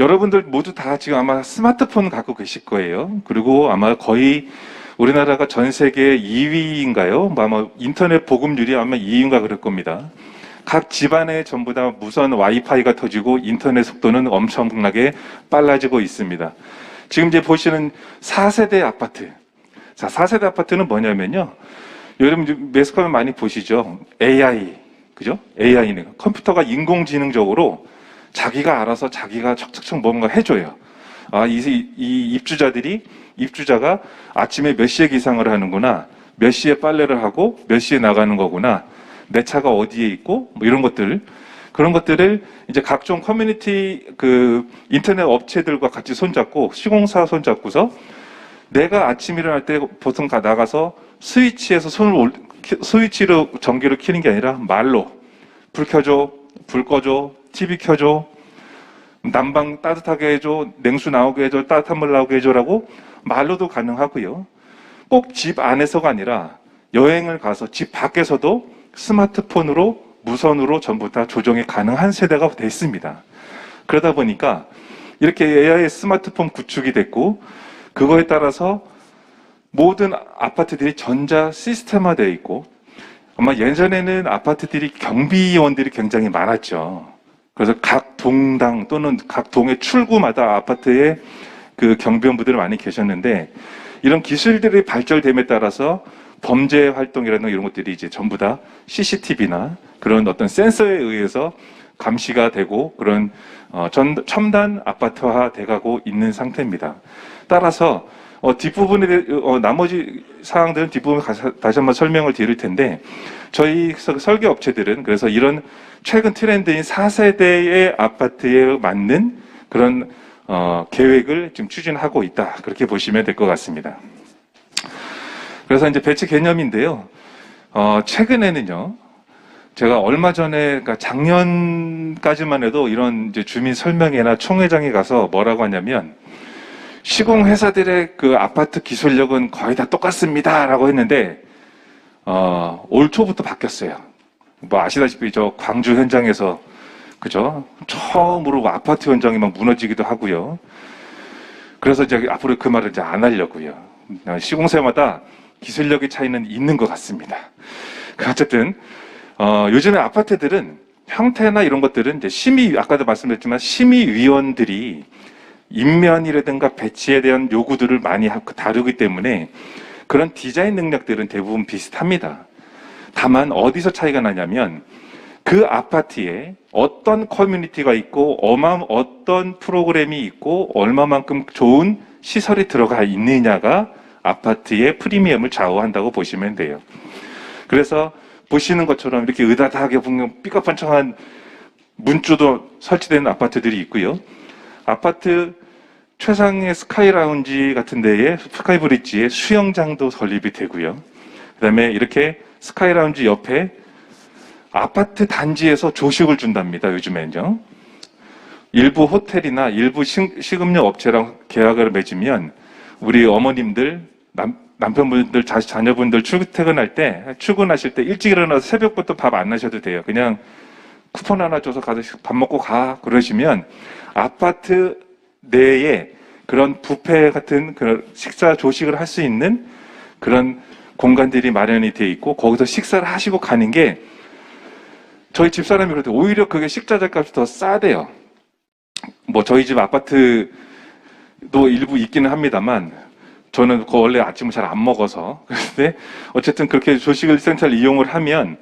여러분들 모두 다 지금 아마 스마트폰 갖고 계실 거예요. 그리고 아마 거의 우리나라가 전 세계 2위인가요? 아마 인터넷 보급률이 아마 2위인가 그럴 겁니다. 각 집안에 전부 다 무선 와이파이가 터지고 인터넷 속도는 엄청나게 빨라지고 있습니다. 지금 이제 보시는 4세대 아파트. 자, 4세대 아파트는 뭐냐면요. 여러분 매스컴에 많이 보시죠? AI. 그죠? AI는 컴퓨터가 인공지능적으로 자기가 알아서 자기가 척척척 뭔가 해줘요. 아, 이 입주자가 아침에 몇 시에 기상을 하는구나. 몇 시에 빨래를 하고 몇 시에 나가는 거구나. 내 차가 어디에 있고 뭐 이런 것들. 그런 것들을 이제 각종 커뮤니티 인터넷 업체들과 같이 손잡고 시공사 손잡고서 내가 아침 일어날 때 보통 나가서 스위치에서 스위치로 전기를 켜는 게 아니라 말로 불 켜줘, 불 꺼줘, TV 켜줘, 난방 따뜻하게 해줘, 냉수 나오게 해줘, 따뜻한 물 나오게 해줘라고 말로도 가능하고요. 꼭 집 안에서가 아니라 여행을 가서 집 밖에서도 스마트폰으로 무선으로 전부 다 조정이 가능한 세대가 됐습니다. 그러다 보니까 이렇게 AI 스마트폰 구축이 됐고 그거에 따라서 모든 아파트들이 전자 시스템화되어 있고 아마 예전에는 아파트들이 경비원들이 굉장히 많았죠. 그래서 각 동당 또는 각 동의 출구마다 아파트에 그 경비원분들이 많이 계셨는데 이런 기술들이 발전됨에 따라서 범죄 활동이라는 이런 것들이 이제 전부 다 CCTV나 그런 어떤 센서에 의해서 감시가 되고 그런 첨단 아파트화 돼가고 있는 상태입니다. 따라서 뒷부분에 나머지 사항들은 뒷부분에 다시 한번 설명을 드릴 텐데 저희 설계 업체들은 그래서 이런 최근 트렌드인 4세대의 아파트에 맞는 그런 계획을 지금 추진하고 있다. 그렇게 보시면 될 것 같습니다. 그래서 이제 배치 개념인데요. 최근에는요. 제가 얼마 전에, 그러니까 작년까지만 해도 이런 이제 주민 설명회나 총회장에 가서 뭐라고 하냐면 시공회사들의 그 아파트 기술력은 거의 다 똑같습니다라고 했는데 올 초부터 바뀌었어요. 뭐 아시다시피 저 광주 현장에서 그죠? 처음으로 아파트 현장이 막 무너지기도 하고요. 그래서 이제 앞으로 그 말을 이제 안 하려고요. 시공사마다 기술력의 차이는 있는 것 같습니다. 어쨌든 요즘에 아파트들은 형태나 이런 것들은 이제 아까도 말씀드렸지만 심의위원들이 인면이라든가 배치에 대한 요구들을 많이 다루기 때문에 그런 디자인 능력들은 대부분 비슷합니다. 다만 어디서 차이가 나냐면 그 아파트에 어떤 커뮤니티가 있고 어떤 프로그램이 있고 얼마만큼 좋은 시설이 들어가 있느냐가 아파트의 프리미엄을 좌우한다고 보시면 돼요. 그래서 보시는 것처럼 이렇게 으다닥하게 보면 삐까뻔쩍한 문주도 설치된 아파트들이 있고요. 아파트 최상의 스카이 라운지 같은 데에 스카이 브릿지에 수영장도 건립이 되고요. 그다음에 이렇게 스카이 라운지 옆에 아파트 단지에서 조식을 준답니다. 요즘엔요. 일부 호텔이나 일부 식음료 업체랑 계약을 맺으면 우리 어머님들, 남편분들, 자녀분들 출근하실 때 일찍 일어나서 새벽부터 밥 안 하셔도 돼요. 그냥 쿠폰 하나 줘서 가서 밥 먹고 가 그러시면 아파트 내에 그런 뷔페 같은 그런 식사 조식을 할 수 있는 그런 공간들이 마련이 돼 있고 거기서 식사를 하시고 가는 게 저희 집사람이 그럴 때 오히려 그게 식자재 값이 더 싸대요. 뭐 저희 집 아파트도 일부 있기는 합니다만 저는 원래 아침을 잘 안 먹어서 그런데 어쨌든 그렇게 조식을 센터를 이용을 하면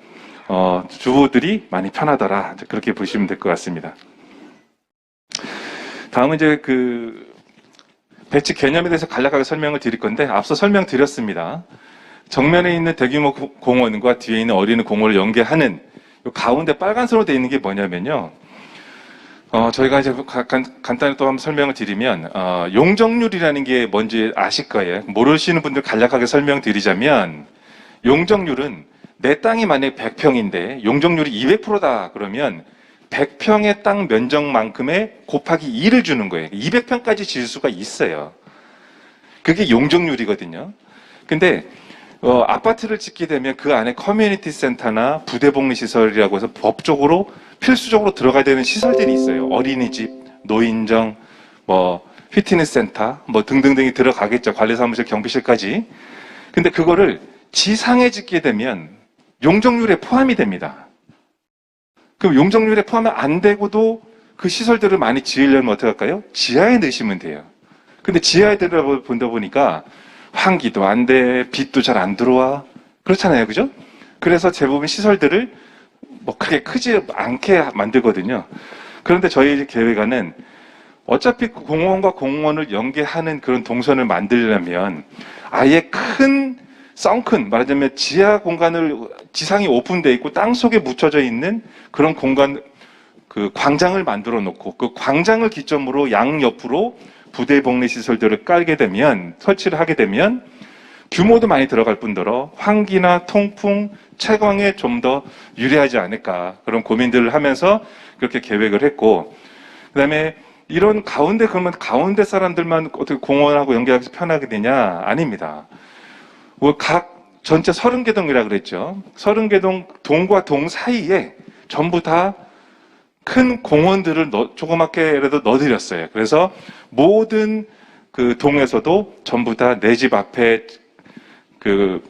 주부들이 많이 편하더라. 그렇게 보시면 될 것 같습니다. 다음은 이제 배치 개념에 대해서 간략하게 설명을 드릴 건데 앞서 설명드렸습니다. 정면에 있는 대규모 공원과 뒤에 있는 어린이 공원을 연계하는 가운데 빨간색으로 되어 있는 게 뭐냐면요. 저희가 이제 간단히 또 한번 설명을 드리면 용적률이라는 게 뭔지 아실 거예요. 모르시는 분들 간략하게 설명드리자면 용적률은 내 땅이 만약에 100평인데 용적률이 200%다 그러면 100평의 땅 면적만큼의 곱하기 2를 주는 거예요. 200평까지 지을 수가 있어요. 그게 용적률이거든요. 근데 아파트를 짓게 되면 그 안에 커뮤니티 센터나 부대복리시설이라고 해서 법적으로 필수적으로 들어가야 되는 시설들이 있어요. 어린이집, 노인정, 뭐 피트니스 센터, 뭐 등등등이 들어가겠죠. 관리사무실, 경비실까지. 근데 그거를 지상에 짓게 되면 용적률에 포함이 됩니다. 그럼 용적률에 포함이 안 되고도 그 시설들을 많이 지으려면 어떻게 할까요? 지하에 넣으시면 돼요. 근데 지하에 들어본다 보니까 환기도 안 돼, 빛도 잘 안 들어와. 그렇잖아요. 그죠? 그래서 대부분 시설들을 뭐 크게 크지 않게 만들거든요. 그런데 저희 계획안은 어차피 공원과 공원을 연계하는 그런 동선을 만들려면 아예 큰 썬큰 말하자면 지하 공간을 지상이 오픈되어 있고 땅 속에 묻혀져 있는 그런 공간 그 광장을 만들어 놓고 그 광장을 기점으로 양옆으로 부대 복리 시설들을 깔게 되면 설치를 하게 되면 규모도 많이 들어갈 뿐더러 환기나 통풍, 채광에 좀 더 유리하지 않을까 그런 고민들을 하면서 그렇게 계획을 했고 그다음에 이런 가운데 그러면 가운데 사람들만 어떻게 공원하고 연계하기 편하게 되냐? 아닙니다. 각 전체 30개 동이라 그랬죠. 30개 동과 동 사이에 전부 다 큰 공원들을 조그맣게라도 넣어드렸어요. 그래서 모든 그 동에서도 전부 다 내 집 앞에 그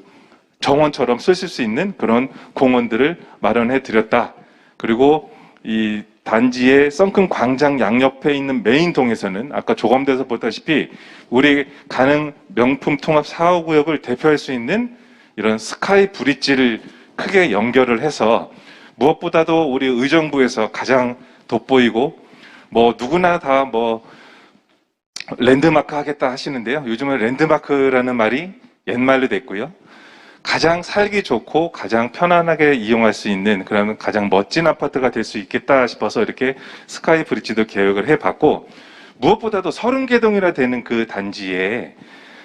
정원처럼 쓰실 수 있는 그런 공원들을 마련해 드렸다. 그리고 이 단지의 썬큰 광장 양옆에 있는 메인 동에서는 아까 조감돼서 보다시피 우리 가능 명품 통합 사후구역을 대표할 수 있는 이런 스카이 브릿지를 크게 연결을 해서 무엇보다도 우리 의정부에서 가장 돋보이고 뭐 누구나 다 뭐 랜드마크 하겠다 하시는데요. 요즘은 랜드마크라는 말이 옛말로 됐고요. 가장 살기 좋고 가장 편안하게 이용할 수 있는 그런 가장 멋진 아파트가 될 수 있겠다 싶어서 이렇게 스카이 브릿지도 계획을 해봤고 무엇보다도 30개 동이나 되는 그 단지에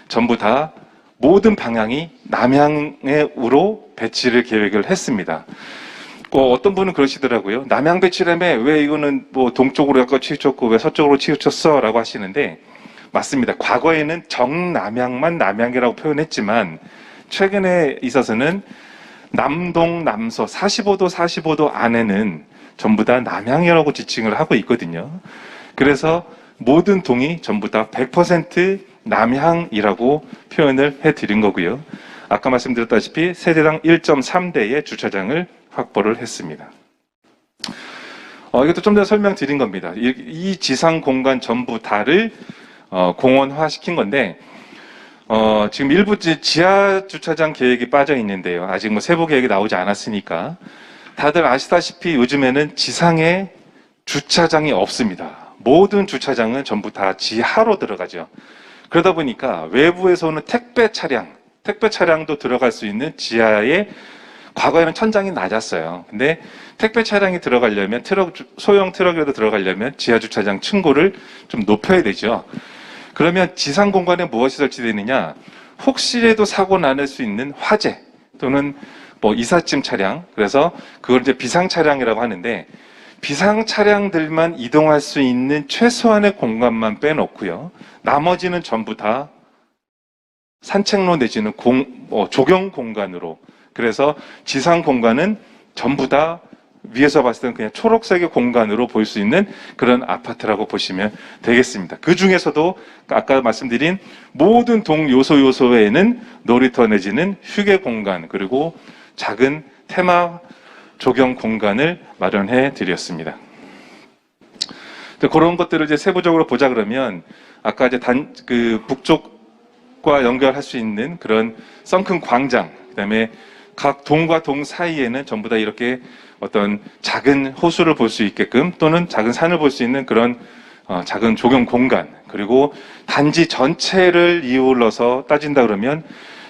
전부 다 모든 방향이 남향으로 배치를 계획을 했습니다. 어떤 분은 그러시더라고요. 남향 배치라며 왜 이거는 뭐 동쪽으로 약간 치우쳤고 왜 서쪽으로 치우쳤어? 라고 하시는데 맞습니다. 과거에는 정남향만 남향이라고 표현했지만 최근에 있어서는 남동, 남서 45도, 45도 안에는 전부 다 남향이라고 지칭을 하고 있거든요. 그래서 모든 동이 전부 다 100% 남향이라고 표현을 해드린 거고요. 아까 말씀드렸다시피 세대당 1.3대의 주차장을 확보를 했습니다. 이것도 좀 전에 설명드린 겁니다. 이 지상 공간 전부 다를 공원화 시킨 건데 지금 일부 지하 주차장 계획이 빠져 있는데요. 아직 뭐 세부 계획이 나오지 않았으니까 다들 아시다시피 요즘에는 지상에 주차장이 없습니다. 모든 주차장은 전부 다 지하로 들어가죠. 그러다 보니까 외부에서 오는 택배 차량도 들어갈 수 있는 지하에 과거에는 천장이 낮았어요. 근데 택배 차량이 들어가려면 소형 트럭이라도 들어가려면 지하 주차장 층고를 좀 높여야 되죠. 그러면 지상 공간에 무엇이 설치되느냐? 혹시라도 사고 나는 수 있는 화재 또는 뭐 이삿짐 차량, 그래서 그걸 이제 비상 차량이라고 하는데 비상 차량들만 이동할 수 있는 최소한의 공간만 빼놓고요. 나머지는 전부 다 산책로 내지는 조경 공간으로. 그래서 지상 공간은 전부 다 위에서 봤을 때는 그냥 초록색의 공간으로 볼 수 있는 그런 아파트라고 보시면 되겠습니다. 그 중에서도 아까 말씀드린 모든 동 요소에는 놀이터 내지는 휴게 공간 그리고 작은 테마 조경 공간을 마련해 드렸습니다. 그런 것들을 이제 세부적으로 보자 그러면 아까 이제 북쪽과 연결할 수 있는 그런 썬큰 광장, 그다음에 각 동과 동 사이에는 전부 다 이렇게 어떤 작은 호수를 볼 수 있게끔 또는 작은 산을 볼 수 있는 그런 작은 조경 공간, 그리고 단지 전체를 이울러서 따진다 그러면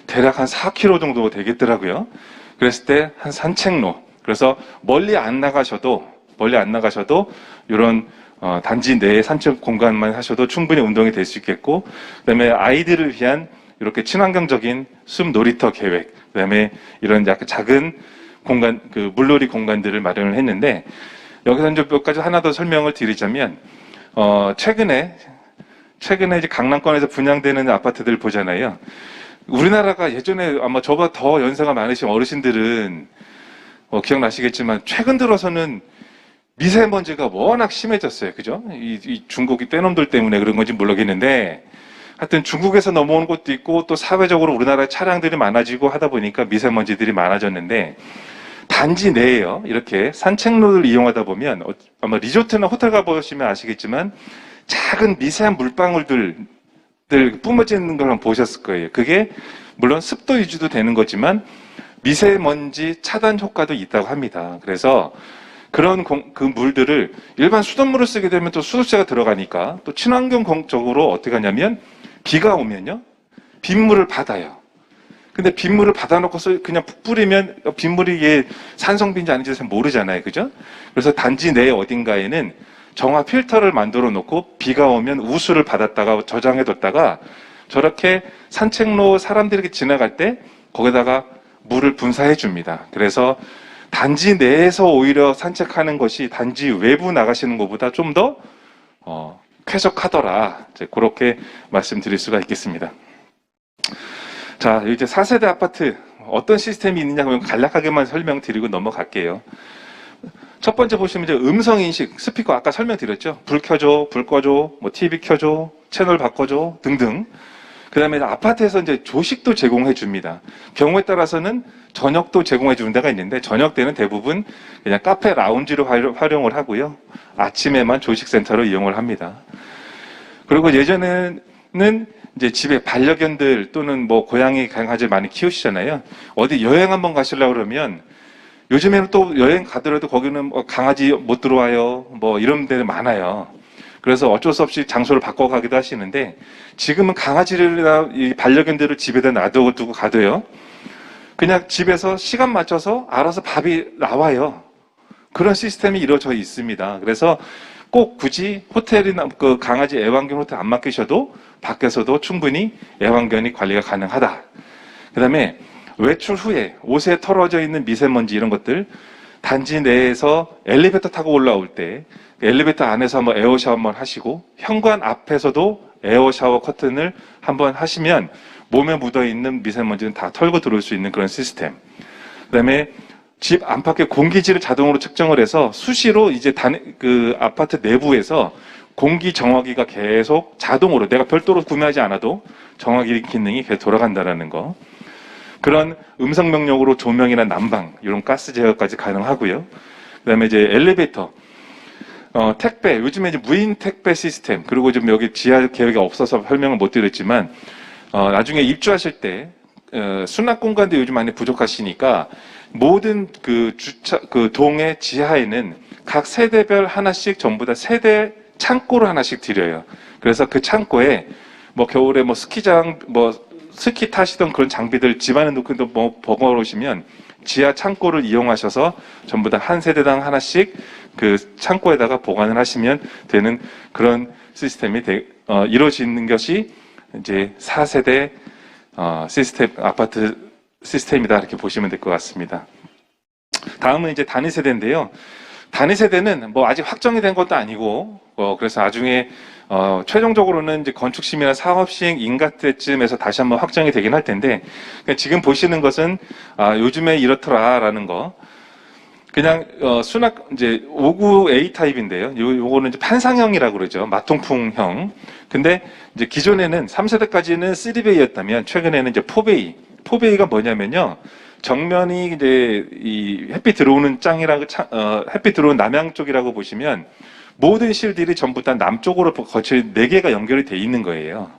대략 한 4km 정도 되겠더라고요. 그랬을 때 한 산책로, 그래서 멀리 안 나가셔도 이런 단지 내의 산책 공간만 하셔도 충분히 운동이 될 수 있겠고, 그다음에 아이들을 위한 이렇게 친환경적인 숲 놀이터 계획, 그다음에 이런 약간 작은 공간, 그 물놀이 공간들을 마련을 했는데, 여기서 이제 몇 가지 하나 더 설명을 드리자면, 최근에 이제 강남권에서 분양되는 아파트들 보잖아요. 우리나라가 예전에 아마 저보다 더 연세가 많으신 어르신들은 기억나시겠지만 최근 들어서는 미세먼지가 워낙 심해졌어요. 그죠? 이 중국이 떼놈들 때문에 그런 건지 모르겠는데, 하여튼 중국에서 넘어오는 것도 있고, 또 사회적으로 우리나라에 차량들이 많아지고 하다 보니까 미세먼지들이 많아졌는데, 단지 내에요. 이렇게 산책로를 이용하다 보면, 아마 리조트나 호텔 가보시면 아시겠지만, 작은 미세한 물방울들 뿜어지는 걸 한번 보셨을 거예요. 그게 물론 습도 유지도 되는 거지만, 미세먼지 차단 효과도 있다고 합니다. 그래서 그런 그 물들을 일반 수돗물을 쓰게 되면 또 수도세가 들어가니까 또 친환경적으로 어떻게 하냐면 비가 오면요. 빗물을 받아요. 근데 빗물을 받아놓고서 그냥 푹 뿌리면 빗물이 이게 산성비인지 아닌지 잘 모르잖아요. 그죠? 그래서 단지 내 어딘가에는 정화 필터를 만들어 놓고 비가 오면 우수를 받았다가 저장해 뒀다가 저렇게 산책로 사람들이 지나갈 때 거기다가 물을 분사해 줍니다. 그래서 단지 내에서 오히려 산책하는 것이 단지 외부 나가시는 것보다 좀 더 쾌적하더라. 그렇게 말씀드릴 수가 있겠습니다. 자, 이제 4세대 아파트 어떤 시스템이 있느냐 하면 간략하게만 설명드리고 넘어갈게요. 첫 번째 보시면 이제 음성 인식, 스피커 아까 설명드렸죠. 불 켜줘, 불 꺼줘, 뭐 TV 켜줘, 채널 바꿔줘 등등. 그 다음에 아파트에서 이제 조식도 제공해 줍니다. 경우에 따라서는 저녁도 제공해 주는 데가 있는데 저녁 때는 대부분 그냥 카페 라운지로 활용을 하고요. 아침에만 조식센터로 이용을 합니다. 그리고 예전에는 이제 집에 반려견들 또는 뭐 고양이 강아지 많이 키우시잖아요. 어디 여행 한번 가시려고 그러면 요즘에는 또 여행 가더라도 거기는 뭐 강아지 못 들어와요. 뭐 이런 데는 많아요. 그래서 어쩔 수 없이 장소를 바꿔가기도 하시는데 지금은 강아지들이나 이 반려견들을 집에다 놔두고 가도요. 그냥 집에서 시간 맞춰서 알아서 밥이 나와요. 그런 시스템이 이루어져 있습니다. 그래서 꼭 굳이 호텔이나 그 강아지 애완견 호텔 안 맡기셔도 밖에서도 충분히 애완견이 관리가 가능하다. 그 다음에 외출 후에 옷에 털어져 있는 미세먼지 이런 것들 단지 내에서 엘리베이터 타고 올라올 때 엘리베이터 안에서 한번 에어샤워 한번 하시고 현관 앞에서도 에어샤워 커튼을 한번 하시면 몸에 묻어있는 미세먼지는 다 털고 들어올 수 있는 그런 시스템. 그 다음에 집 안팎의 공기질을 자동으로 측정을 해서 수시로 이제 그 아파트 내부에서 공기 정화기가 계속 자동으로 내가 별도로 구매하지 않아도 정화기 기능이 계속 돌아간다는 거. 그런 음성 명령으로 조명이나 난방 이런 가스 제어까지 가능하고요. 그다음에 이제 엘리베이터, 택배 요즘에 이제 무인 택배 시스템 그리고 좀 여기 지하 계획이 없어서 설명을 못 드렸지만 나중에 입주하실 때 수납 공간도 요즘 많이 부족하시니까 모든 그 동의 지하에는 각 세대별 하나씩 전부 다 세대 창고를 하나씩 드려요. 그래서 그 창고에 뭐 겨울에 뭐 스키장 스키 타시던 그런 장비들 집안에 놓고 뭐 버거우시면 지하 창고를 이용하셔서 전부 다 한 세대당 하나씩 그 창고에다가 보관을 하시면 되는 그런 시스템이 이루어지는 것이 이제 4세대 시스템 아파트 시스템이다 이렇게 보시면 될 것 같습니다. 다음은 이제 단위 세대인데요. 단위 세대는 뭐 아직 확정이 된 것도 아니고 그래서 나중에 최종적으로는 이제 건축심의나 사업시행 인가 때쯤에서 다시 한번 확정이 되긴 할 텐데 지금 보시는 것은 요즘에 이렇더라라는 거. 그냥 수납 이제 59A 타입인데요. 요거는 이제 판상형이라고 그러죠. 마통풍형. 근데 이제 기존에는 3세대까지는 3베이였다면 최근에는 이제 4베이. 4베이가 뭐냐면요. 정면이 이제 이 햇빛 들어오는 햇빛 들어오는 남향 쪽이라고 보시면 모든 실들이 전부 다 남쪽으로 거쳐 4개가 연결이 돼 있는 거예요.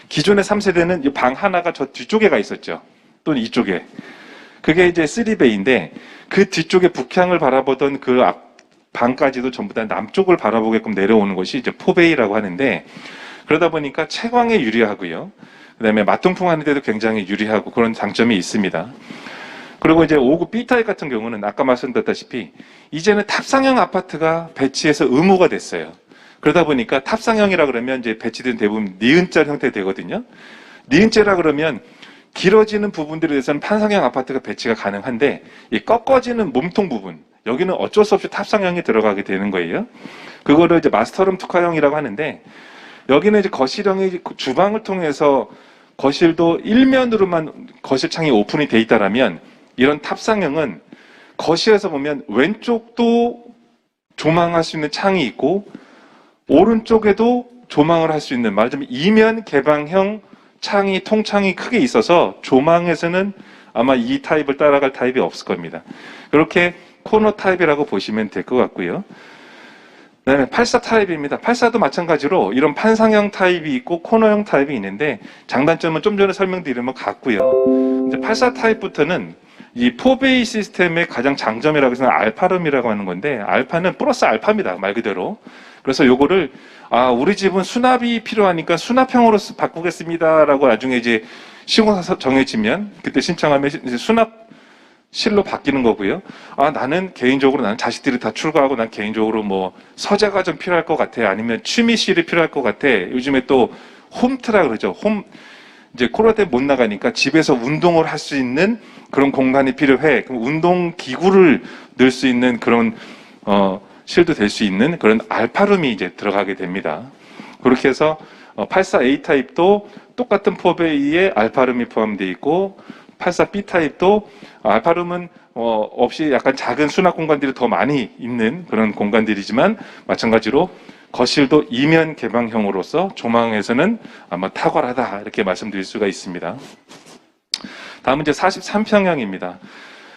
기존의 3세대는 이 방 하나가 저 뒤쪽에 가 있었죠. 또는 이쪽에. 그게 이제 3베이인데 그 뒤쪽에 북향을 바라보던 그 앞 방까지도 전부 다 남쪽을 바라보게끔 내려오는 것이 이제 4베이라고 하는데 그러다 보니까 채광에 유리하고요. 그다음에 마통풍 하는데도 굉장히 유리하고 그런 장점이 있습니다. 그리고 이제 59B 타입 같은 경우는 아까 말씀드렸다시피 이제는 탑상형 아파트가 배치해서 의무가 됐어요. 그러다 보니까 탑상형이라 그러면 이제 배치된 대부분 니은자 형태 되거든요. 니은자라 그러면 길어지는 부분들에 대해서는 판상형 아파트가 배치가 가능한데 이 꺾어지는 몸통 부분 여기는 어쩔 수 없이 탑상형이 들어가게 되는 거예요. 그거를 이제 마스터룸 특화형이라고 하는데 여기는 이제 거실형이 주방을 통해서 거실도 일면으로만 거실 창이 오픈이 돼 있다라면 이런 탑상형은 거실에서 보면 왼쪽도 조망할 수 있는 창이 있고 오른쪽에도 조망을 할 수 있는, 말하자면 이면 개방형 창이, 통창이 크게 있어서 조망에서는 아마 이 타입을 따라갈 타입이 없을 겁니다. 그렇게 코너 타입이라고 보시면 될 것 같고요. 그다음에 84 타입입니다. 84도 마찬가지로 이런 판상형 타입이 있고 코너형 타입이 있는데, 장단점은 좀 전에 설명드린 것 같고요. 이제 84 타입부터는 이 4베이 시스템의 가장 장점이라고 해서 알파룸이라고 하는 건데, 알파는 플러스 알파입니다, 말 그대로. 그래서 요거를 우리 집은 수납이 필요하니까 수납형으로 바꾸겠습니다라고 나중에 이제 시공사 정해지면 그때 신청하면 이제 수납실로 바뀌는 거고요. 나는 자식들이 다 출가하고 난 개인적으로 뭐 서재가 좀 필요할 것 같아, 아니면 취미실이 필요할 것 같아. 요즘에 또 홈트라 그러죠. 이제 코로나 때문에 못 나가니까 집에서 운동을 할 수 있는 그런 공간이 필요해. 그럼 운동 기구를 넣을 수 있는 그런 실도 될 수 있는 그런 알파룸이 이제 들어가게 됩니다. 그렇게 해서 84A 타입도 똑같은 4베이에 알파룸이 포함되어 있고, 84B 타입도 알파룸은 없이 약간 작은 수납 공간들이 더 많이 있는 그런 공간들이지만, 마찬가지로 거실도 이면 개방형으로서 조망에서는 아마 탁월하다, 이렇게 말씀드릴 수가 있습니다. 다음은 이제 43평형입니다.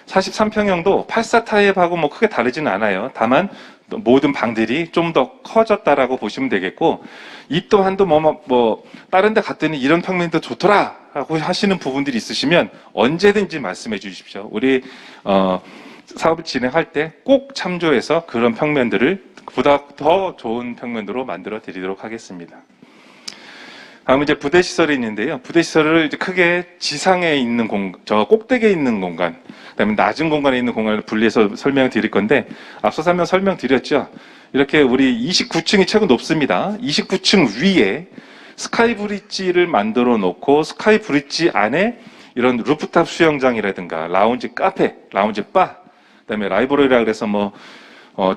43평형도 84 타입하고 뭐 크게 다르지는 않아요. 다만 모든 방들이 좀 더 커졌다라고 보시면 되겠고, 이 또한도 다른 데 갔더니 이런 평면도 좋더라 라고 하시는 부분들이 있으시면 언제든지 말씀해 주십시오. 우리 사업을 진행할 때 꼭 참조해서 그런 평면들을 보다 더 좋은 평면으로 만들어 드리도록 하겠습니다. 다음은 이제 부대 시설이 있는데요. 부대 시설을 이제 크게 지상에 있는 저 꼭대기에 있는 공간, 그다음에 낮은 공간에 있는 공간을 분리해서 설명을 드릴 건데, 앞서 설명드렸죠. 이렇게 우리 29층이 최고 높습니다. 29층 위에 스카이 브릿지를 만들어 놓고, 스카이 브릿지 안에 이런 루프탑 수영장이라든가 라운지 카페, 라운지 바, 그다음에 라이브러리라 그래서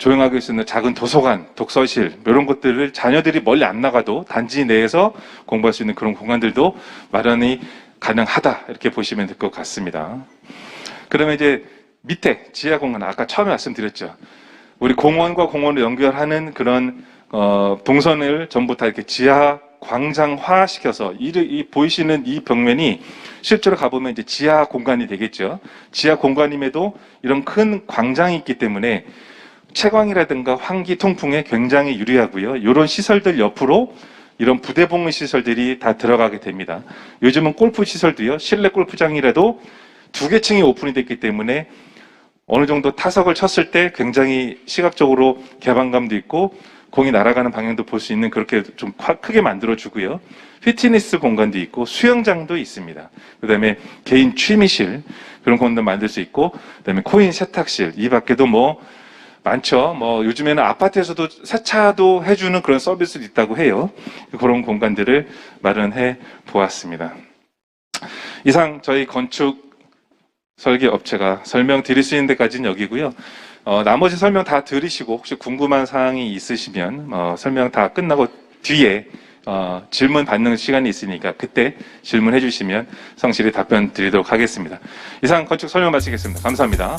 조용하게 수 있는 작은 도서관, 독서실, 이런 것들을 자녀들이 멀리 안 나가도 단지 내에서 공부할 수 있는 그런 공간들도 마련이 가능하다, 이렇게 보시면 될 것 같습니다. 그러면 이제 밑에 지하 공간, 아까 처음에 말씀드렸죠. 우리 공원과 공원을 연결하는 그런 동선을 전부 다 이렇게 지하 광장화 시켜서, 이 보이시는 이 벽면이 실제로 가보면 이제 지하 공간이 되겠죠. 지하 공간임에도 이런 큰 광장이 있기 때문에 채광이라든가 환기 통풍에 굉장히 유리하고요. 이런 시설들 옆으로 이런 부대 복무 시설들이 다 들어가게 됩니다. 요즘은 골프 시설도요, 실내 골프장이라도 2개 층이 오픈이 됐기 때문에 어느 정도 타석을 쳤을 때 굉장히 시각적으로 개방감도 있고 공이 날아가는 방향도 볼 수 있는, 그렇게 좀 크게 만들어주고요. 피트니스 공간도 있고 수영장도 있습니다. 그 다음에 개인 취미실, 그런 공간도 만들 수 있고, 그 다음에 코인 세탁실, 이 밖에도 많죠. 요즘에는 아파트에서도 세차도 해주는 그런 서비스도 있다고 해요. 그런 공간들을 마련해 보았습니다. 이상 저희 건축 설계 업체가 설명드릴 수 있는 데까지는 여기고요. 나머지 설명 다 들으시고 혹시 궁금한 사항이 있으시면 설명 다 끝나고 뒤에 질문 받는 시간이 있으니까 그때 질문해 주시면 성실히 답변 드리도록 하겠습니다. 이상 건축 설명 마치겠습니다. 감사합니다.